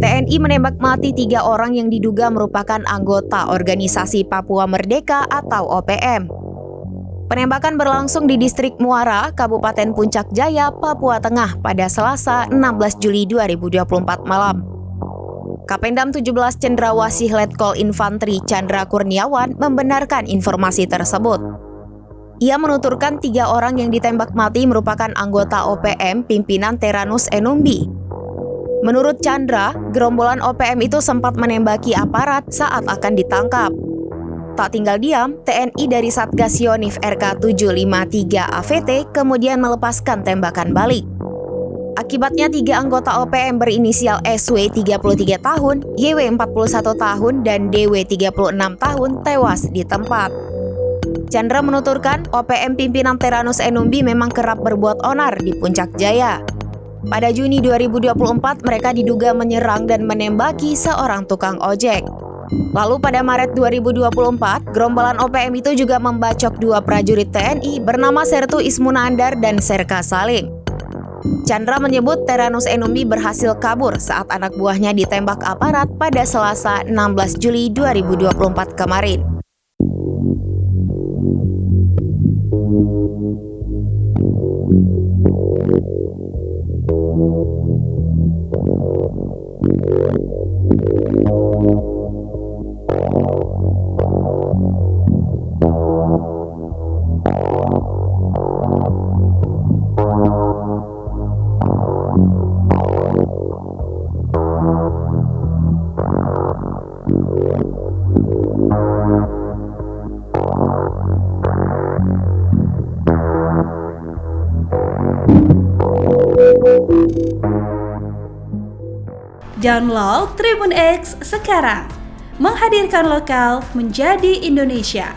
TNI menembak mati 3 orang yang diduga merupakan anggota Organisasi Papua Merdeka atau OPM. Penembakan berlangsung di Distrik Muara, Kabupaten Puncak Jaya, Papua Tengah pada Selasa 16 Juli 2024 malam. Kapendam 17 Cendrawasih Letkol Infantri Chandra Kurniawan membenarkan informasi tersebut. Ia menuturkan 3 orang yang ditembak mati merupakan anggota OPM pimpinan Teranus Enumbi. Menurut Chandra, gerombolan OPM itu sempat menembaki aparat saat akan ditangkap. Tak tinggal diam, TNI dari Satgas Yonif RK753 AVT kemudian melepaskan tembakan balik. Akibatnya 3 anggota OPM berinisial SW 33 tahun, YW 41 tahun, dan DW 36 tahun tewas di tempat. Chandra menuturkan OPM pimpinan Teranus Enumbi memang kerap berbuat onar di Puncak Jaya. Pada Juni 2024, mereka diduga menyerang dan menembaki seorang tukang ojek. Lalu pada Maret 2024, gerombolan OPM itu juga membacok 2 prajurit TNI bernama Sertu Ismunandar dan Serka Salim. Chandra menyebut Teranus Enumbi berhasil kabur saat anak buahnya ditembak aparat pada Selasa 16 Juli 2024 kemarin. Download Tribun X sekarang, menghadirkan lokal menjadi Indonesia.